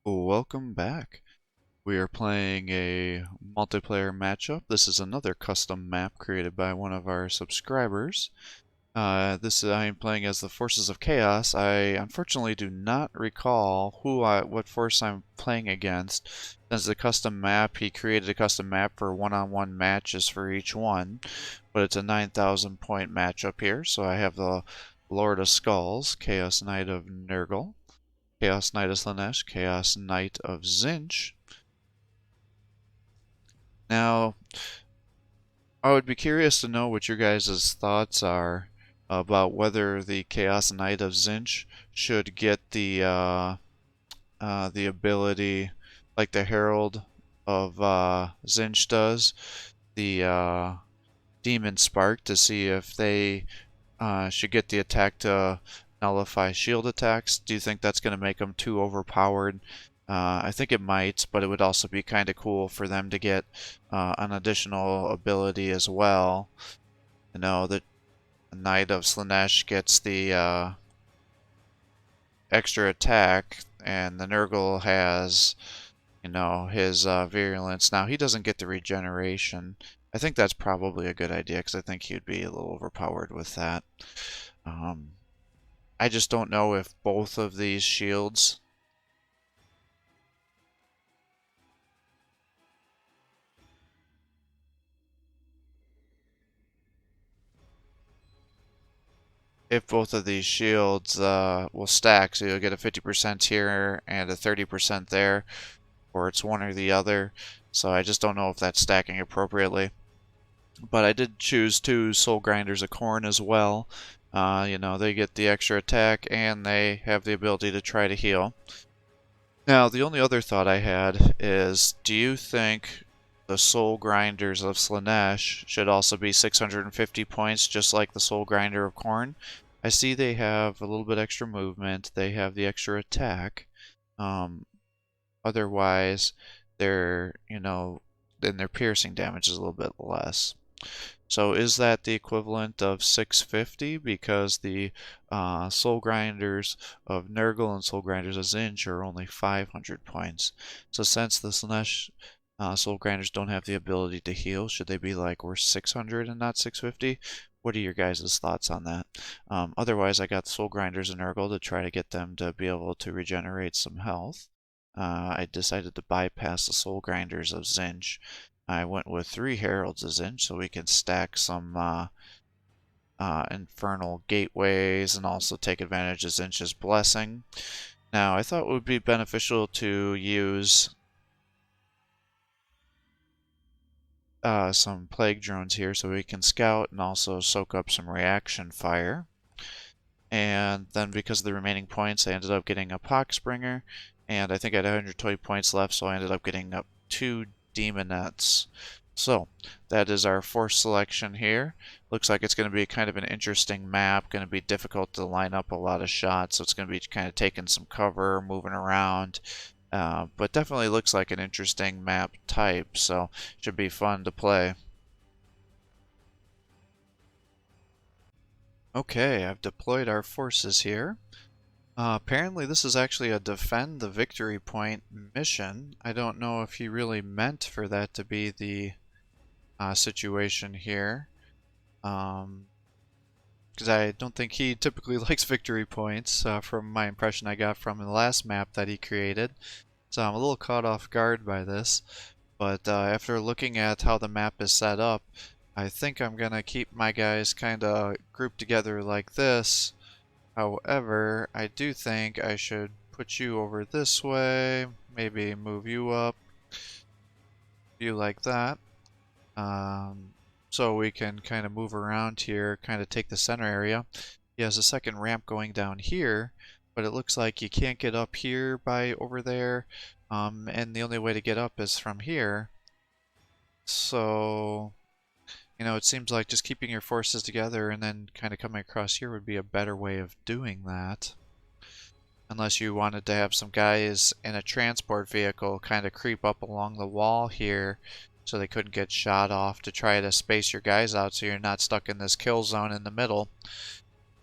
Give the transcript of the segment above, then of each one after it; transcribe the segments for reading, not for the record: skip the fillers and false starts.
Welcome back. We are playing a multiplayer matchup. This is another custom map created by one of our subscribers. I am playing as the Forces of Chaos. I unfortunately do not recall what force I'm playing against. Since the custom map, he created a custom map for one-on-one matches for each one, but it's a 9,000 point matchup here. So I have the Lord of Skulls, Chaos Knight of Nurgle, Chaos Knight of Slaanesh, Chaos Knight of Tzeentch. Now, I would be curious to know what your guys' thoughts are about whether the Chaos Knight of Tzeentch should get the ability like the Herald of Tzeentch does, the Demon Spark, to see if they should get the attack to nullify shield attacks. Do you think that's going to make them too overpowered? I think it might, but it would also be kind of cool for them to get an additional ability as well. You know, the Knight of Slaanesh gets the extra attack, and the Nurgle has, his virulence. Now, he doesn't get the regeneration. I think that's probably a good idea, because I think he'd be a little overpowered with that. I just don't know if both of these shields will stack, so you'll get a 50% here and a 30% there, or it's one or the other. So I just don't know if that's stacking appropriately. But I did choose 2 Soul Grinders of Khorne as well. They get the extra attack and they have the ability to try to heal. Now, the only other thought I had is, do you think the Soul Grinders of Slaanesh should also be 650 points, just like the Soul Grinder of Khorne? I see they have a little bit extra movement, they have the extra attack. Otherwise, then their piercing damage is a little bit less. So is that the equivalent of 650? Because the Soul Grinders of Nurgle and Soul Grinders of Tzeentch are only 500 points. So since the Slaanesh Soul Grinders don't have the ability to heal, should they be like worth 600 and not 650? What are your guys' thoughts on that? Otherwise, I got Soul Grinders and Nurgle to try to get them to be able to regenerate some health. I decided to bypass the Soul Grinders of Tzeentch. I went with 3 Heralds of Tzeentch so we can stack some Infernal Gateways and also take advantage of Tzeentch's Blessing. Now, I thought it would be beneficial to use some Plague Drones here so we can scout and also soak up some reaction fire. And then because of the remaining points, I ended up getting a Poxbringer, and I think I had 120 points left, so I ended up getting up 2 Demonettes. So that is our force selection here. Looks like it's going to be kind of an interesting map, going to be difficult to line up a lot of shots, so it's going to be kind of taking some cover, moving around. But definitely looks like an interesting map type, so should be fun to play. Okay, I've deployed our forces here. Apparently this is actually a defend the victory point mission. I don't know if he really meant for that to be the situation here. Because I don't think he typically likes victory points from my impression I got from the last map that he created. So I'm a little caught off guard by this. But after looking at how the map is set up, I think I'm going to keep my guys kind of grouped together like this. However, I do think I should put you over this way, maybe move you up, you like that. So we can kind of move around here, kind of take the center area. He has a second ramp going down here, but it looks like you can't get up here by over there, and the only way to get up is from here. So, it seems like just keeping your forces together and then kind of coming across here would be a better way of doing that. Unless you wanted to have some guys in a transport vehicle kind of creep up along the wall here so they couldn't get shot off to try to space your guys out so you're not stuck in this kill zone in the middle.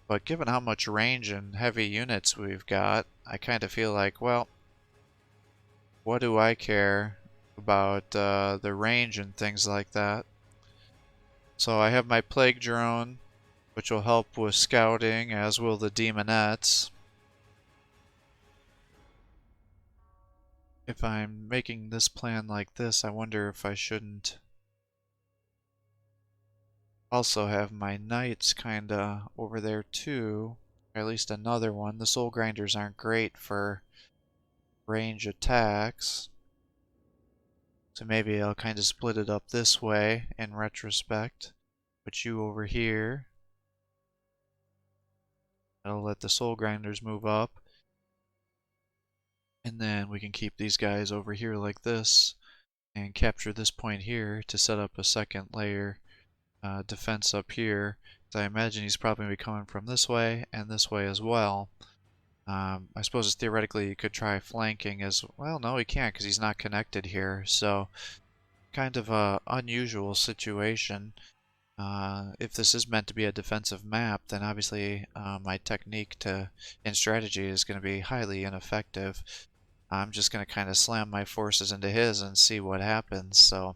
But given how much range and heavy units we've got, I kind of feel like, well, what do I care about the range and things like that? So I have my plague drone, which will help with scouting, as will the demonettes. If I'm making this plan like this, I wonder if I shouldn't also have my knights kinda over there too, or at least another one. The soul grinders aren't great for range attacks, so maybe I'll kind of split it up this way in retrospect. Put you over here. I'll let the soul grinders move up, and then we can keep these guys over here like this and capture this point here to set up a second layer defense up here. So I imagine he's probably going to be coming from this way and this way as well. I suppose theoretically you could try flanking as well. No, he can't because he's not connected here. So kind of a unusual situation. If this is meant to be a defensive map, then obviously my technique in strategy is going to be highly ineffective. I'm just going to kind of slam my forces into his and see what happens. So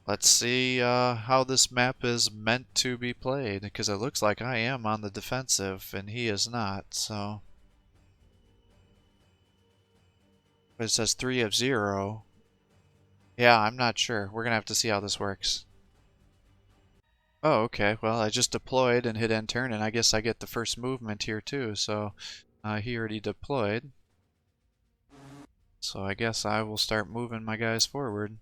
let's see how this map is meant to be played, because it looks like I am on the defensive and he is not. So, but it says 3 of 0. Yeah, I'm not sure. We're gonna have to see how this works. Oh, okay. Well, I just deployed and hit end turn, and I guess I get the first movement here too. So he already deployed. So I guess I will start moving my guys forward.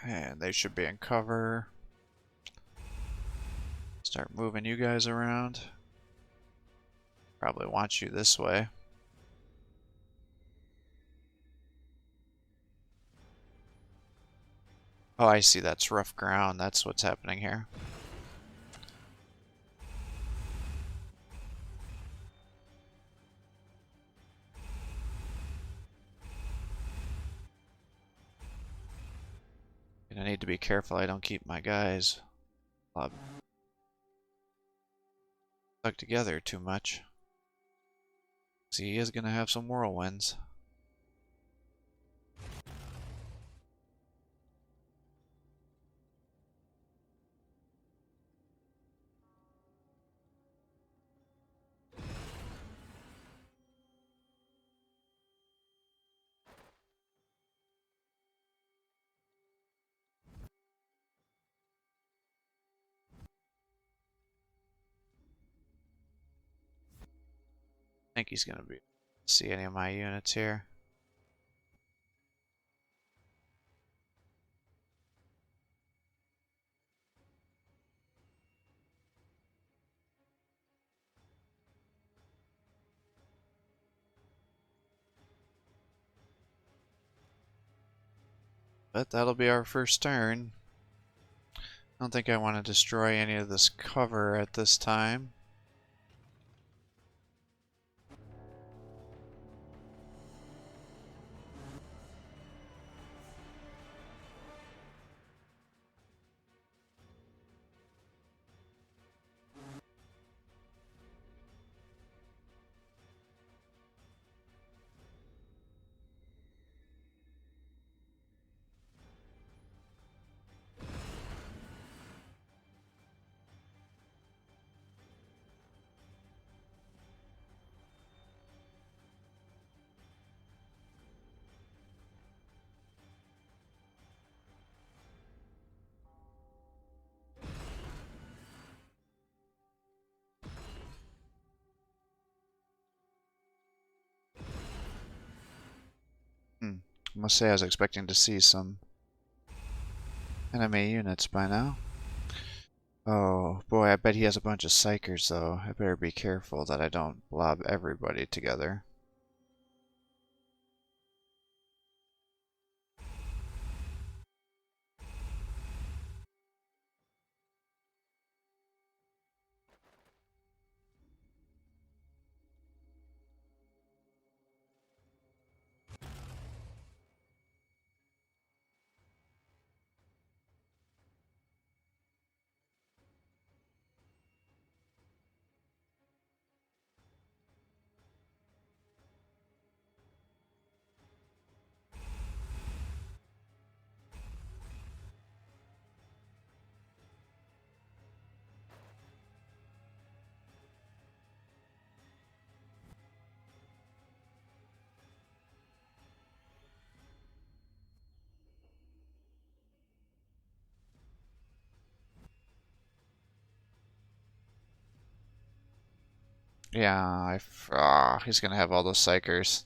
And they should be in cover. Start moving you guys around. Probably want you this way. Oh, I see. That's rough ground. That's what's happening here. I need to be careful I don't keep my guys stuck together too much. See, he is going to have some whirlwinds. I think he's going to be see any of my units here. But that'll be our first turn. I don't think I want to destroy any of this cover at this time. I must say I was expecting to see some enemy units by now. Oh boy, I bet he has a bunch of psychers though. I better be careful that I don't blob everybody together. Yeah, he's gonna have all those psychers.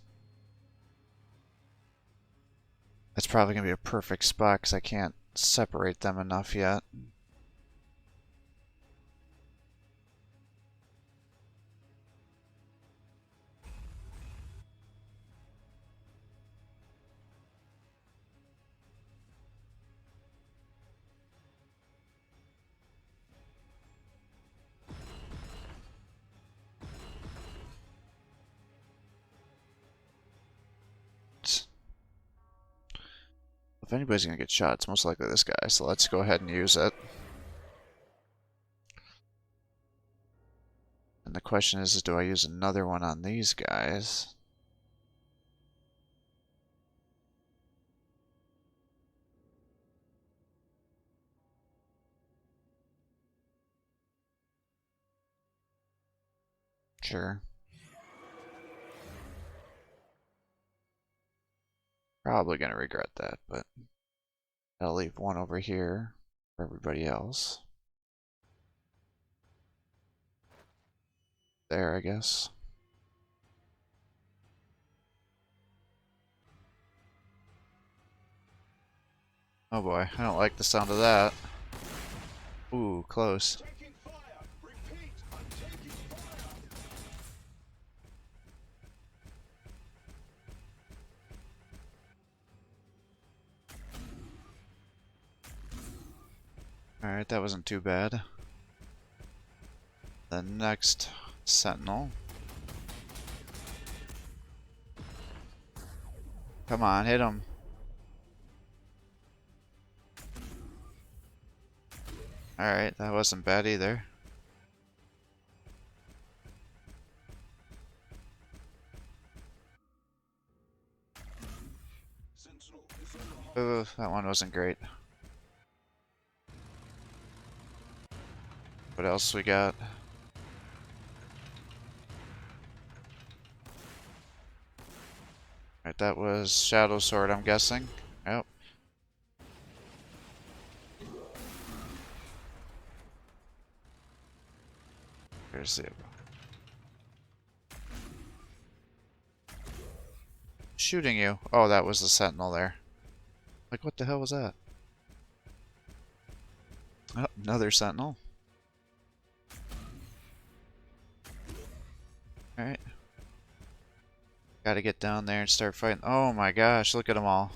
That's probably gonna be a perfect spot because I can't separate them enough yet. If anybody's gonna get shot, it's most likely this guy, so let's go ahead and use it. And the question is do I use another one on these guys? Sure. Probably gonna regret that, but I'll leave one over here for everybody else. There, I guess. Oh boy, I don't like the sound of that. Ooh, close. Alright, that wasn't too bad. The next sentinel. Come on, hit him. Alright, that wasn't bad either. Ooh, that one wasn't great. What else we got? Alright, that was Shadow Sword, I'm guessing. Yep. Here's the... Shooting you. Oh, that was the sentinel there. Like, what the hell was that? Oh, another sentinel. Alright. Gotta get down there and start fighting. Oh my gosh, look at them all.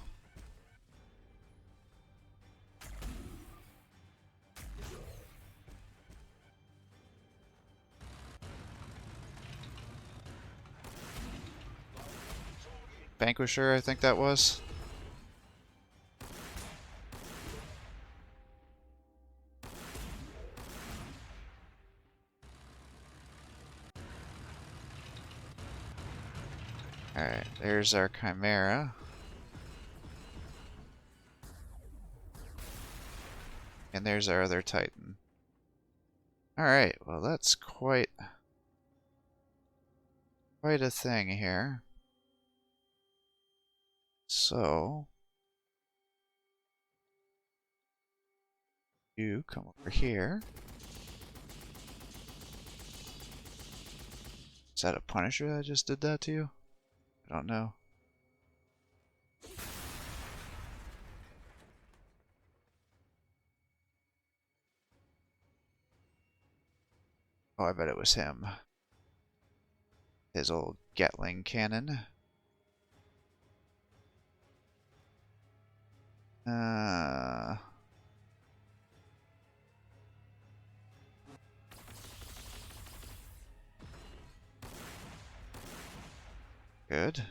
Vanquisher, I think that was. Alright, there's our Chimera. And there's our other Titan. Alright, well that's quite a thing here. So you come over here. Is that a Punisher that just did that to you? I don't know. Oh, I bet it was him. His old Gatling cannon. Good.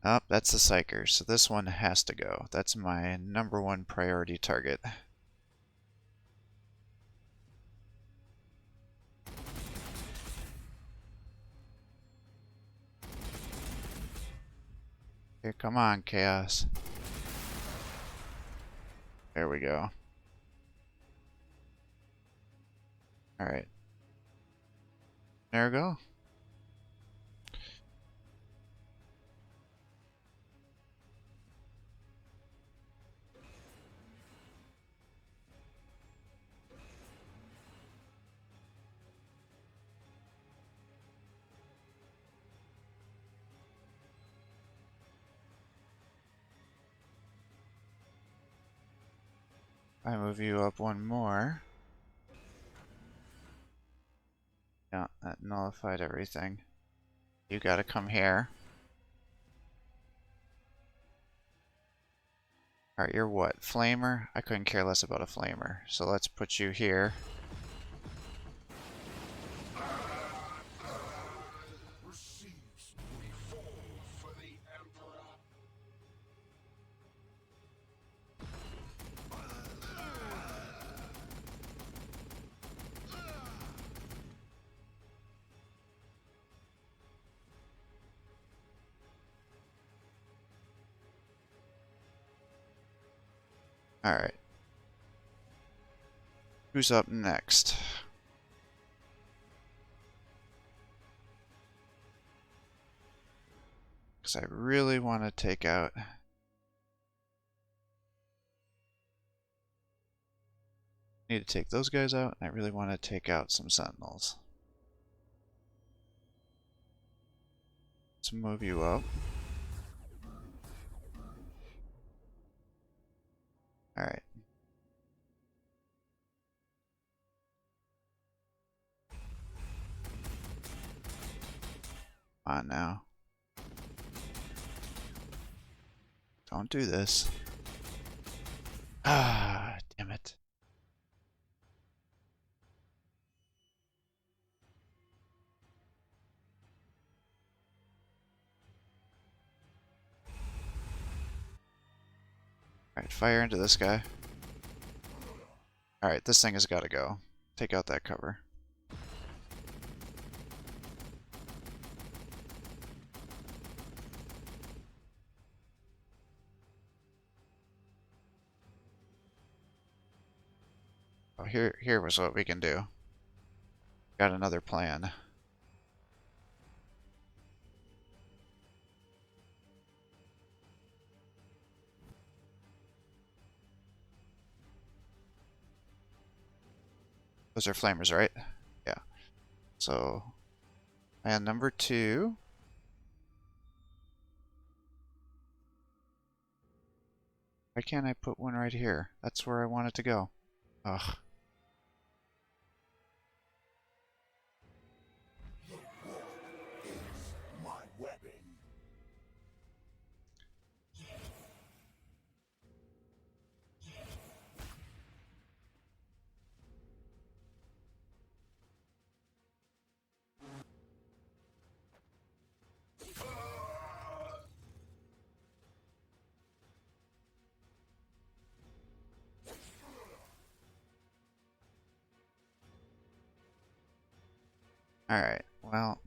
Oh, that's the Psyker, so this one has to go. That's my #1 priority target. Here, come on, Chaos. There we go. Alright. There we go. I move you up one more. Yeah, that nullified everything. You gotta come here. Alright, you're what? Flamer? I couldn't care less about a flamer. So let's put you here. Alright. Who's up next? Because I really want to take out... Need to take those guys out, and I really want to take out some sentinels. Let's move you up. Alright. Come on now. Don't do this. Ah, damn it. Alright, fire into this guy. Alright, this thing has got to go. Take out that cover. Oh, here was what we can do. Got another plan. Those are flamers, right? Yeah. So, plan number 2. Why can't I put one right here? That's where I want it to go. Ugh. Alright, well...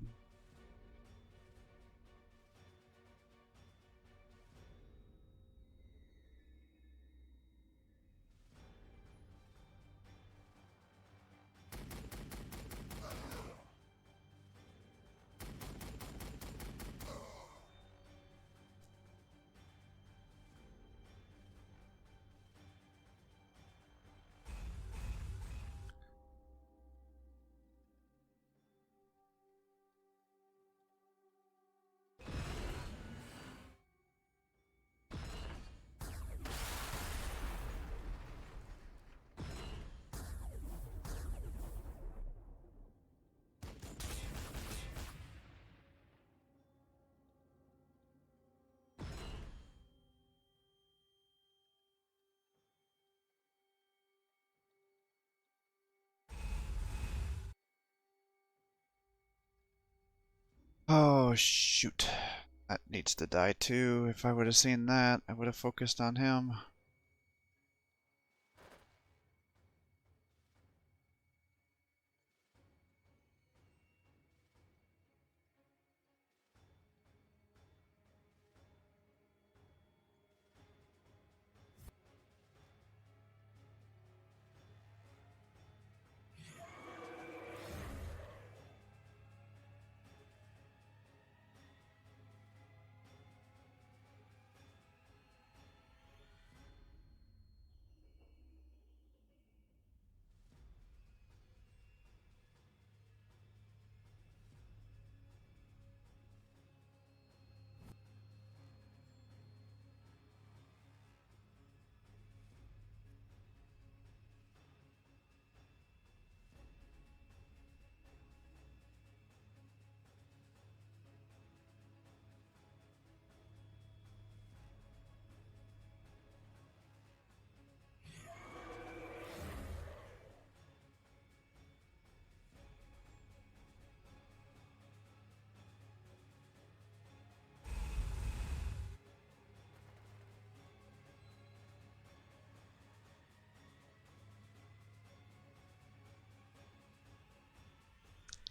Oh, shoot. That needs to die too. If I would have seen that, I would have focused on him.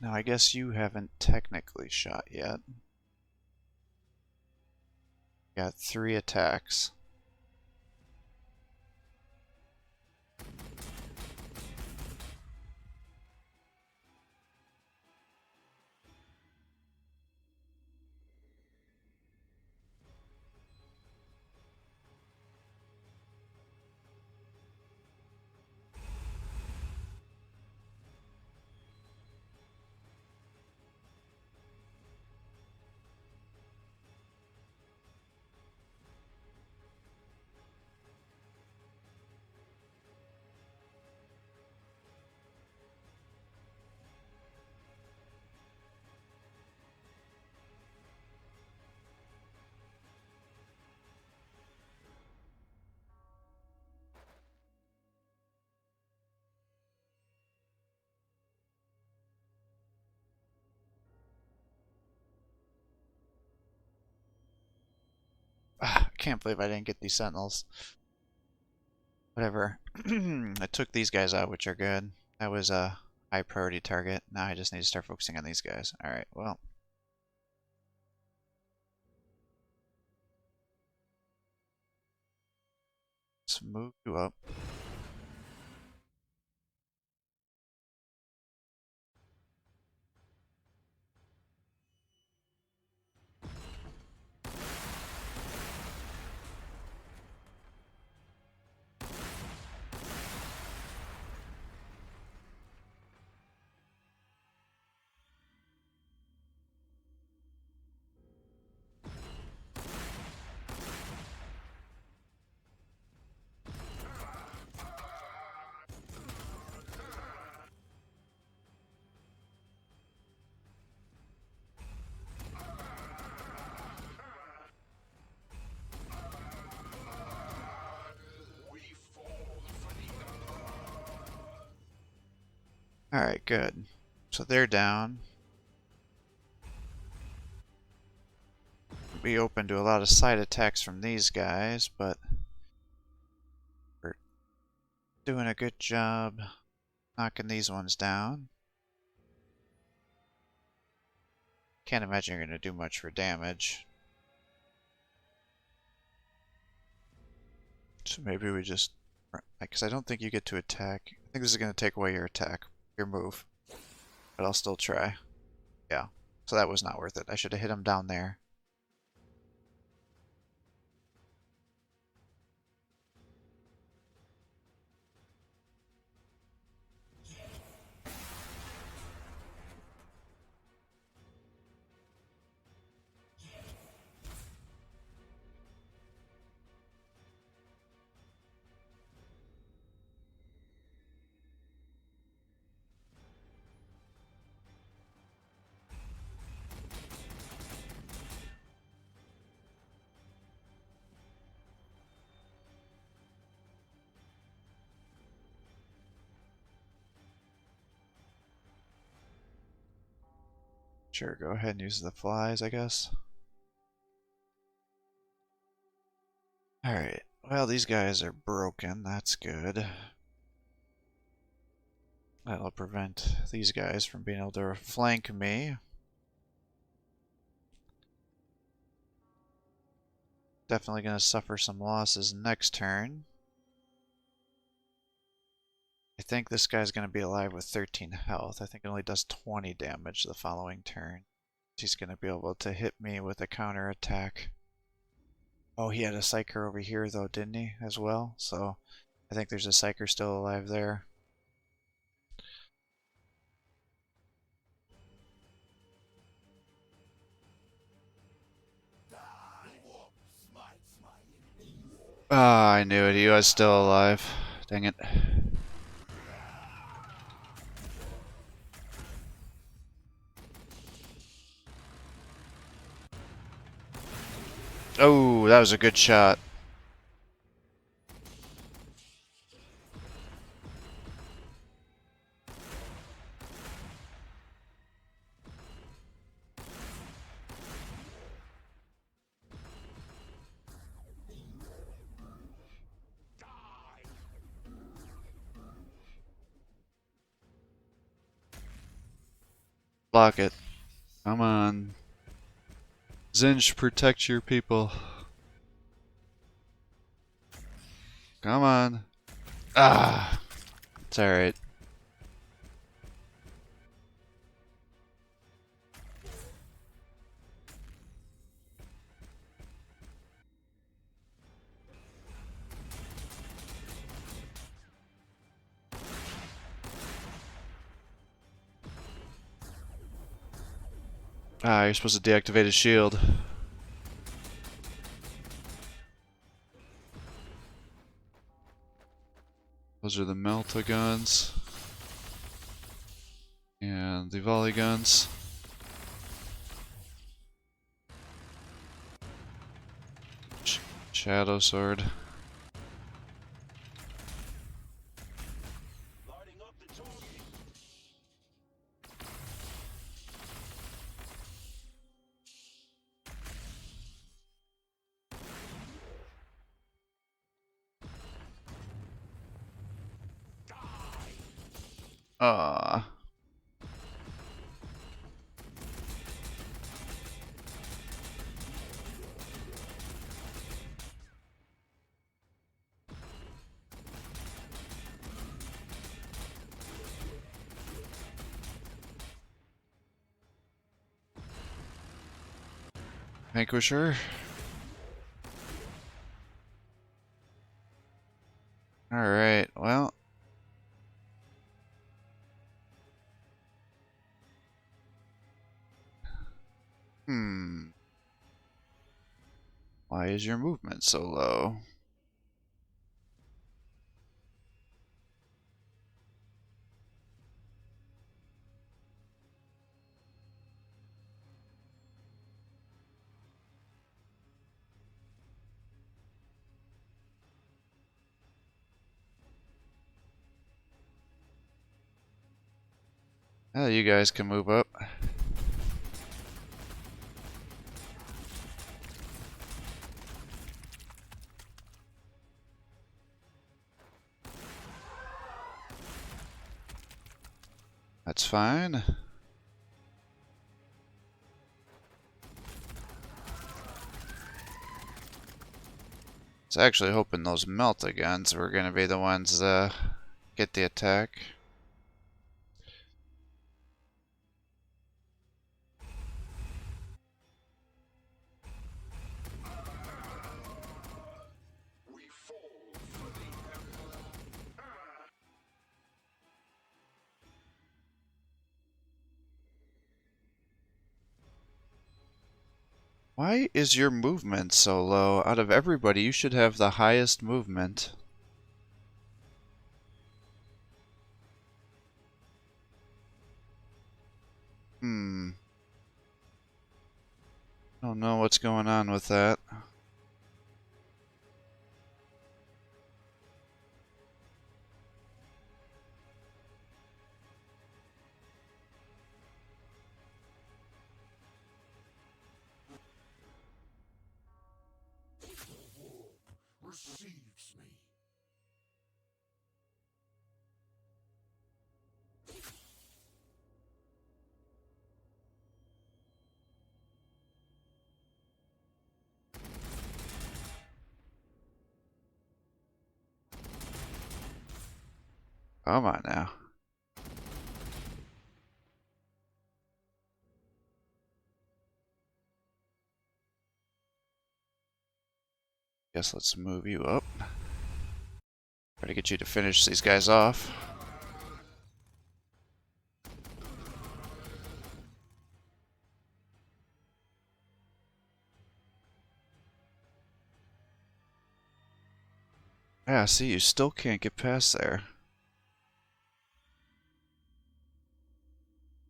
Now I guess you haven't technically shot yet. Got 3 attacks. I can't believe I didn't get these sentinels. Whatever. I took these guys out, which are good. That was a high priority target. Now I just need to start focusing on these guys. Alright, well. Let's move you up. Alright, good. So they're down. Be open to a lot of side attacks from these guys, but we're doing a good job knocking these ones down. Can't imagine you're going to do much for damage. So maybe we just... Because I don't think you get to attack. I think this is going to take away your attack, your move. But I'll still try. Yeah. So that was not worth it. I should have hit him down there. Sure, go ahead and use the flies, I guess. Alright, well, these guys are broken. That's good. That'll prevent these guys from being able to flank me. Definitely going to suffer some losses next turn. I think this guy's going to be alive with 13 health. I think it only does 20 damage the following turn. He's going to be able to hit me with a counter attack. Oh, he had a Psyker over here though, didn't he, as well? So I think there's a Psyker still alive there. Ah, I knew it. He was still alive. Dang it. Oh, that was a good shot. Block it. Come on. Zinj, protect your people. Come on. Ah! It's alright. Ah, you're supposed to deactivate his shield. Those are the Melta guns. And the volley guns. Shadow sword. Ah. Vanquisher. Alright, well. Why is your movement so low? Oh, you guys can move up. That's fine. I was actually hoping those Melta guns were going to be the ones get the attack. Why is your movement so low? Out of everybody, you should have the highest movement. I don't know what's going on with that. Receives me. Come on now. Guess let's move you up. Try to get you to finish these guys off. Yeah, see, you still can't get past there.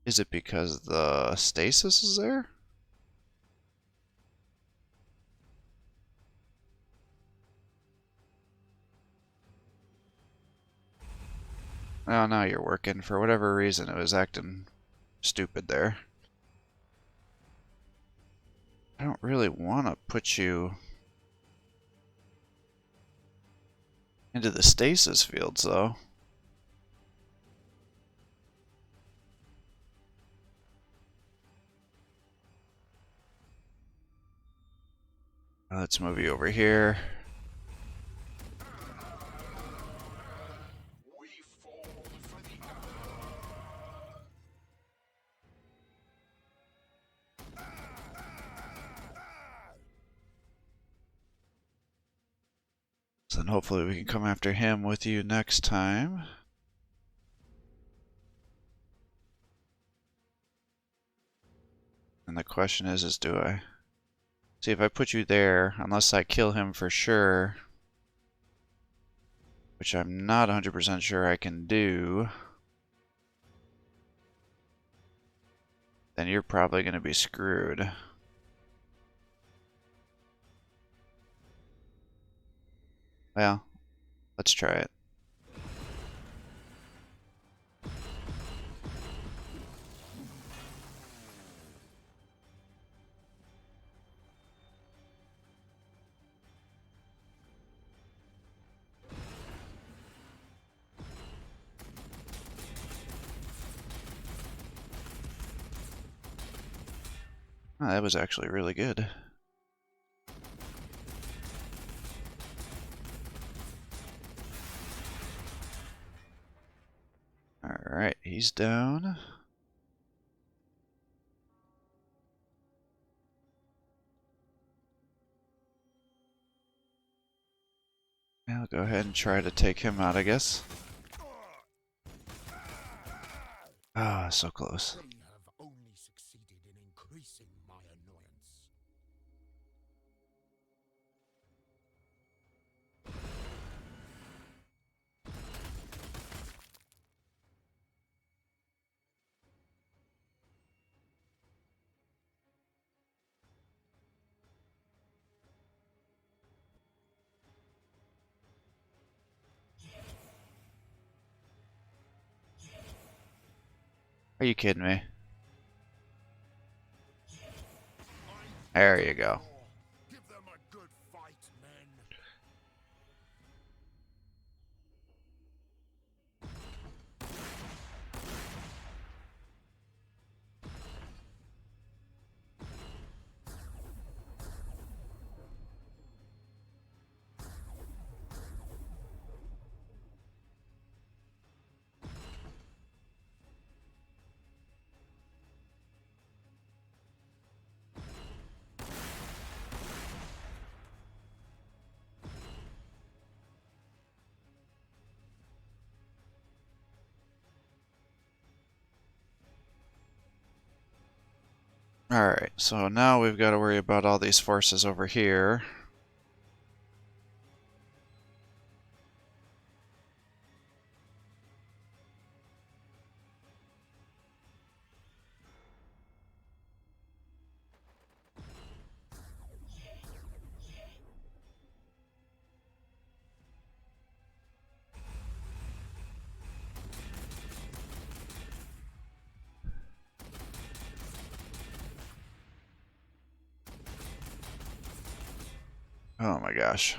Is it because the stasis is there? Oh, now you're working. For whatever reason, it was acting stupid there. I don't really want to put you into the stasis fields, though. Let's move you over here. So then hopefully we can come after him with you next time. And the question is do I... See, if I put you there, unless I kill him for sure, which I'm not 100% sure I can do, then you're probably going to be screwed. Well, let's try it. Oh, that was actually really good. Alright, he's down. I'll go ahead and try to take him out, I guess. Ah, so close. They have only succeeded in increasing my annoyance. Are you kidding me? There you go. Give them a good fight, men. Alright, so now we've got to worry about all these forces over here. Oh my gosh.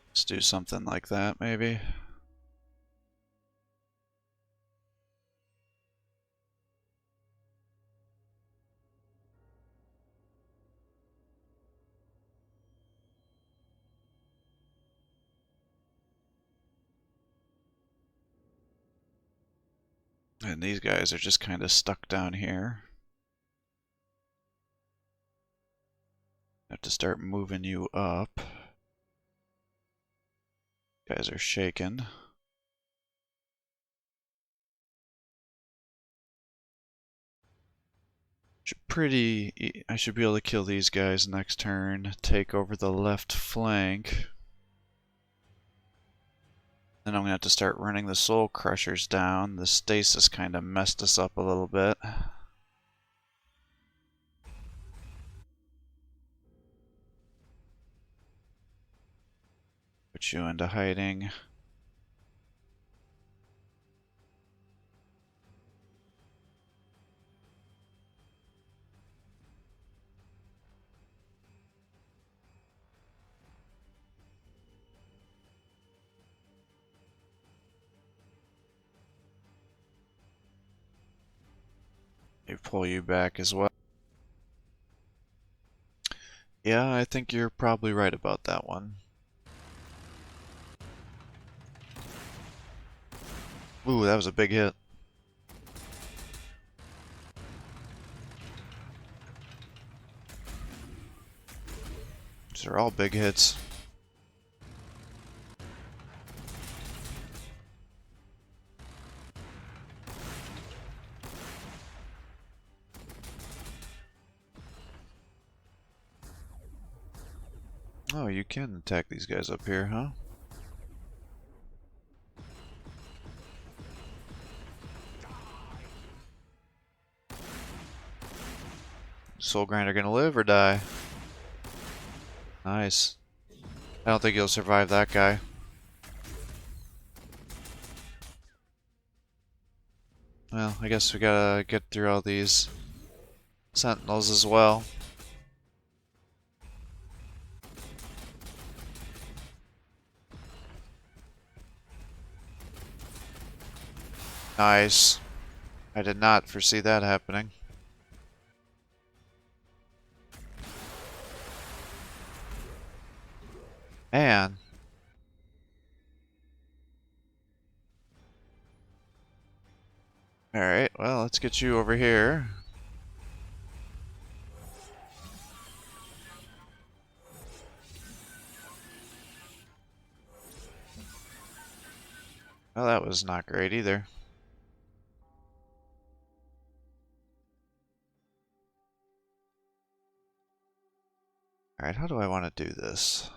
Let's do something like that, maybe. And these guys are just kind of stuck down here. Have to start moving you up. Guys are shaking. I should be able to kill these guys next turn, take over the left flank. Then I'm going to have to start running the Soul Crushers down. The stasis kind of messed us up a little bit. Put you into hiding. They pull you back as well. Yeah, I think you're probably right about that one. Ooh, that was a big hit. These are all big hits. Oh, you can attack these guys up here, huh? Soul Grinder gonna live or die? Nice. I don't think you'll survive that guy. Well, I guess we gotta get through all these sentinels as well. Nice. I did not foresee that happening. Man. Alright, well, let's get you over here. Well, that was not great either. Alright, how do I want to do this?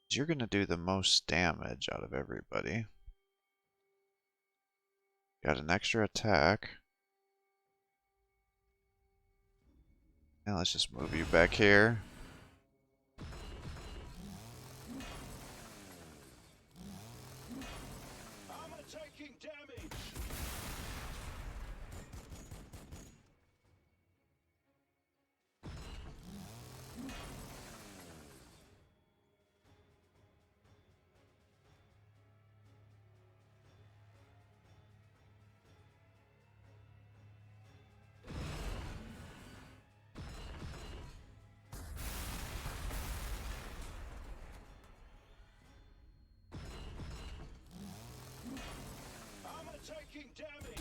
You're going to do the most damage out of everybody. Got an extra attack. Now let's just move you back here. Armor taking damage. Armor taking damage.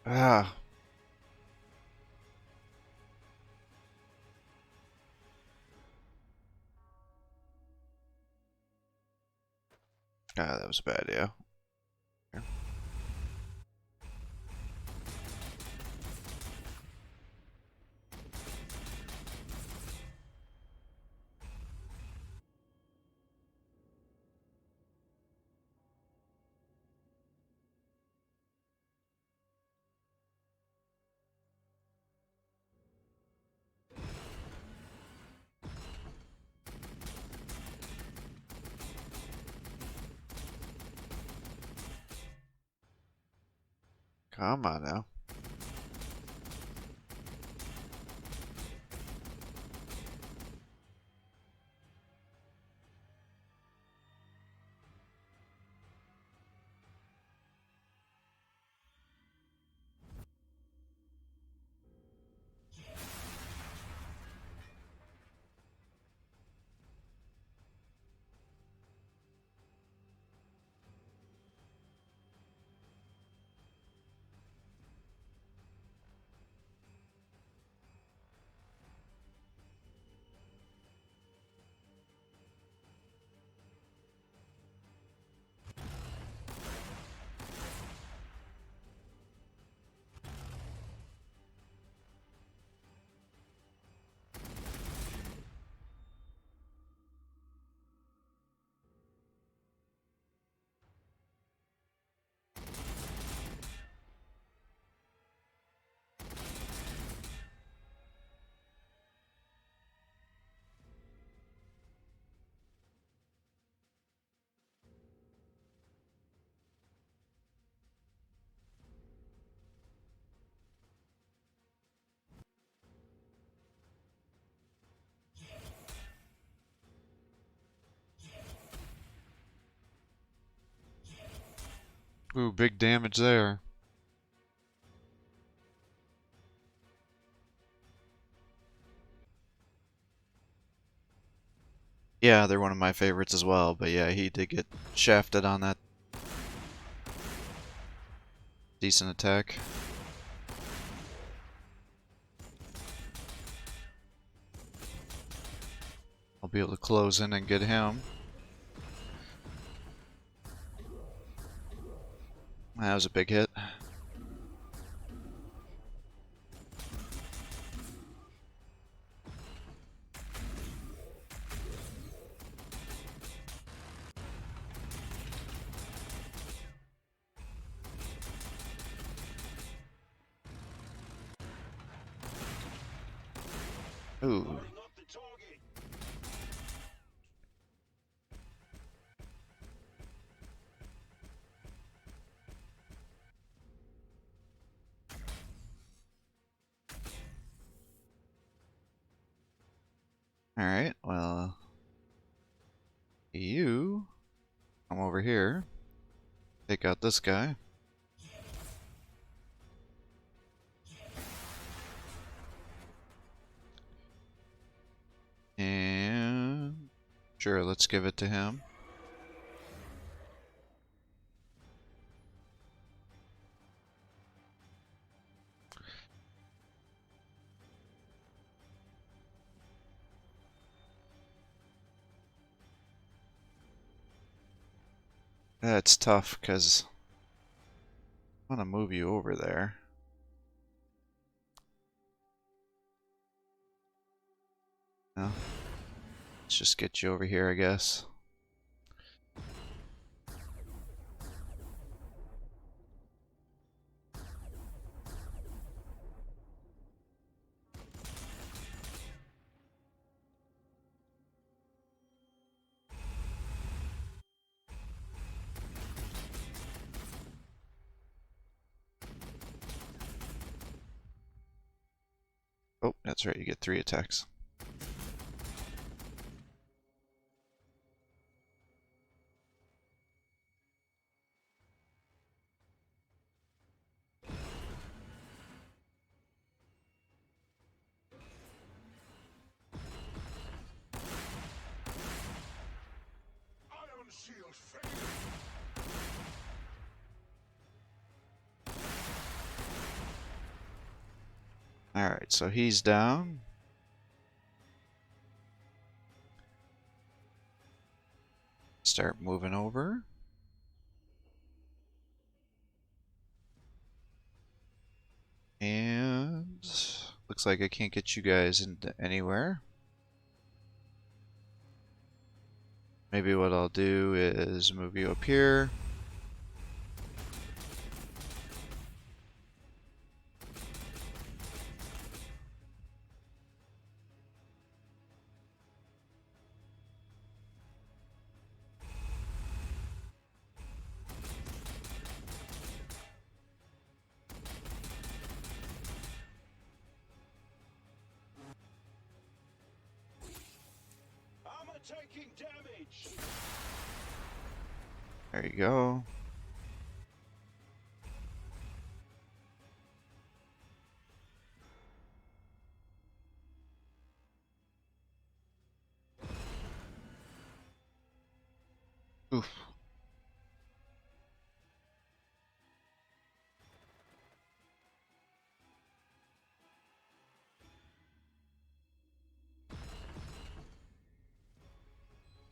Ah. Ah, that was a bad idea. Come on now. Ooh, big damage there. Yeah, they're one of my favorites as well, but yeah, he did get shafted on that decent attack. I'll be able to close in and get him. That was a big hit. Ooh. Alright, well, you come over here, take out this guy. And sure, let's give it to him. That's tough, because I want to move you over there. No. Let's just get you over here, I guess. Oh, that's right, you get 3 attacks. Alright, so he's down. Start moving over. looks like I can't get you guys into anywhere. Maybe what I'll do is move you up here. Armor taking damage. There you go. Oof.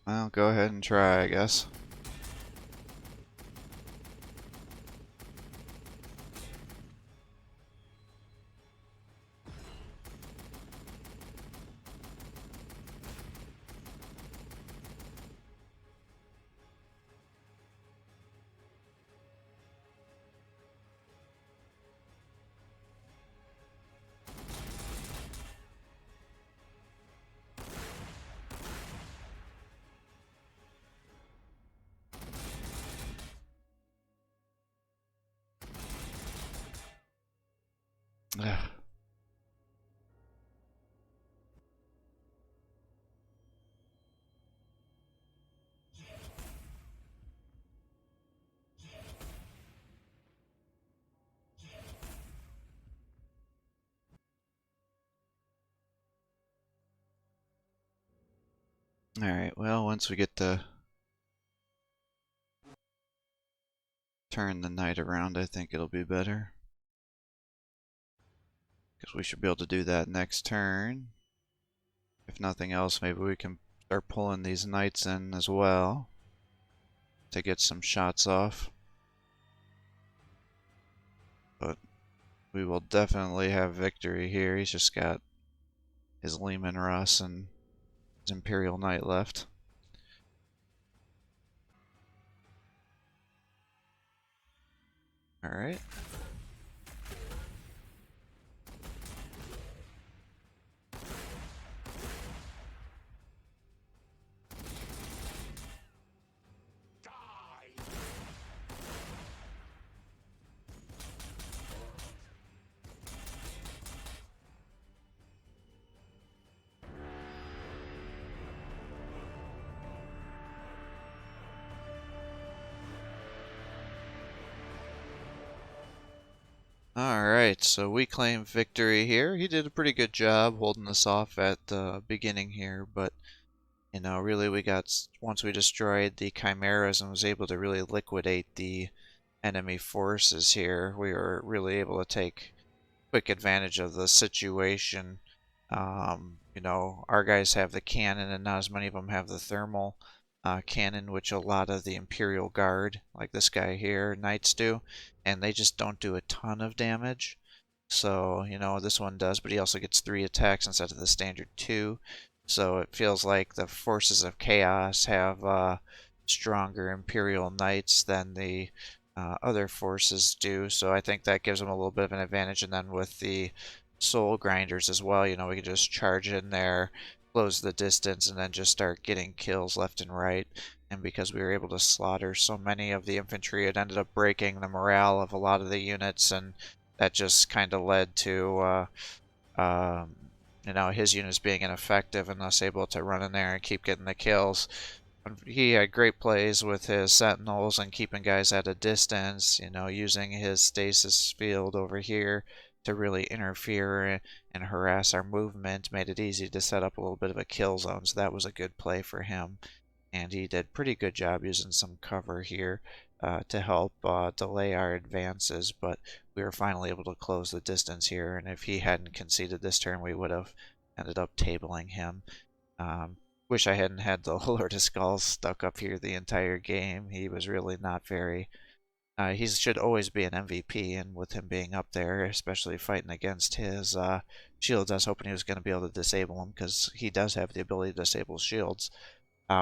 Well, go ahead and try, I guess. Alright, well, once we get to turn the knight around, I think it'll be better. Because we should be able to do that next turn. If nothing else, maybe we can start pulling these knights in as well to get some shots off. But we will definitely have victory here. He's just got his Lehman Russ and his Imperial Knight left. Alright. Alright, so we claim victory here. He did a pretty good job holding us off at the beginning here, but you know, really we got, once we destroyed the chimeras and was able to really liquidate the enemy forces here, we were really able to take quick advantage of the situation. You know, our guys have the cannon and not as many of them have the thermal cannon, which a lot of the Imperial Guard, like this guy here, Knights do, and they just don't do a ton of damage. So, you know, this one does, but he also gets 3 attacks instead of the standard 2. So it feels like the forces of chaos have stronger Imperial Knights than the other forces do. So I think that gives them a little bit of an advantage. And then with the Soul Grinders as well, you know, we can just charge in there, close the distance, and then just start getting kills left and right. And because we were able to slaughter so many of the infantry, it ended up breaking the morale of a lot of the units, and that just kind of led to you know, his units being ineffective and us able to run in there and keep getting the kills. He had great plays with his sentinels and keeping guys at a distance, you know, using his stasis field over here to really interfere and harass our movement, made it easy to set up a little bit of a kill zone, so that was a good play for him. And he did pretty good job using some cover here to help delay our advances, but we were finally able to close the distance here, and if he hadn't conceded this turn, we would have ended up tabling him. Wish I hadn't had the Lord of Skulls stuck up here the entire game. He was really not very He should always be an MVP, and with him being up there, especially fighting against his shields, I was hoping he was going to be able to disable them, because he does have the ability to disable shields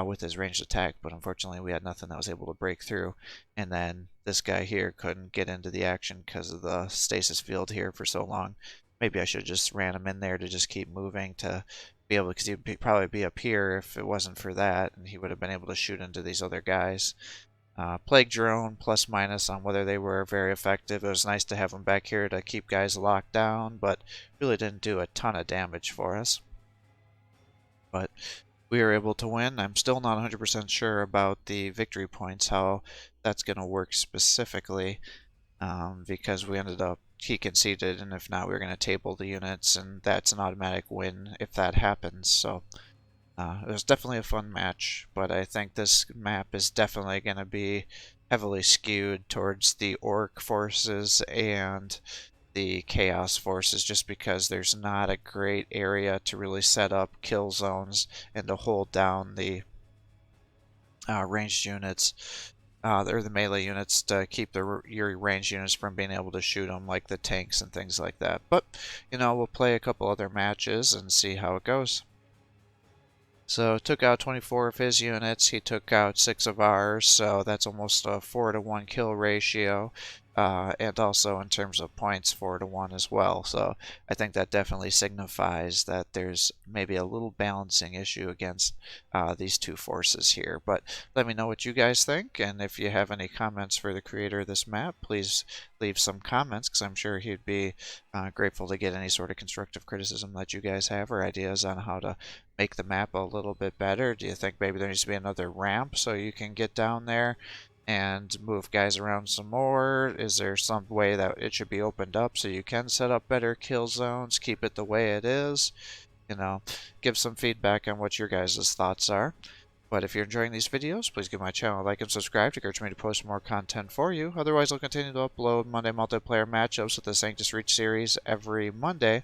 with his ranged attack, but unfortunately we had nothing that was able to break through. And then this guy here couldn't get into the action because of the stasis field here for so long. Maybe I should have just ran him in there to just keep moving to be able, because he'd probably be up here if it wasn't for that, and he would have been able to shoot into these other guys. Plague Drone, plus minus on whether they were very effective. It was nice to have them back here to keep guys locked down, but really didn't do a ton of damage for us. But we were able to win. I'm still not 100% sure about the victory points, how that's going to work specifically, because we ended up, he conceded, and if not, we were going to table the units, and that's an automatic win if that happens. So it was definitely a fun match, but I think this map is definitely going to be heavily skewed towards the Orc forces and the Chaos forces, just because there's not a great area to really set up kill zones and to hold down the ranged units, or the melee units, to keep your ranged units from being able to shoot them, like the tanks and things like that. But, you know, we'll play a couple other matches and see how it goes. So took out 24 of his units, he took out 6 of ours, so that's almost a 4-to-1 kill ratio, and also in terms of points 4-to-1 as well. So I think that definitely signifies that there's maybe a little balancing issue against these two forces here. But let me know what you guys think, and if you have any comments for the creator of this map, please leave some comments, because I'm sure he'd be grateful to get any sort of constructive criticism that you guys have, or ideas on how to make the map a little bit better. Do you think maybe there needs to be another ramp so you can get down there and move guys around some more? Is there some way that it should be opened up so you can set up better kill zones, keep it the way it is? You know, give some feedback on what your guys' thoughts are. But if you're enjoying these videos, please give my channel a like and subscribe to encourage me to post more content for you. Otherwise, I'll continue to upload Monday multiplayer matchups with the Sanctus Reach series every Monday.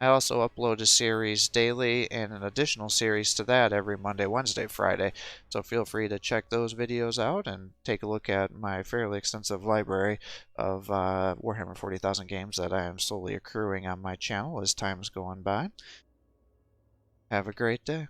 I also upload a series daily and an additional series to that every Monday, Wednesday, Friday. So feel free to check those videos out and take a look at my fairly extensive library of Warhammer 40,000 games that I am slowly accruing on my channel as time's going by. Have a great day.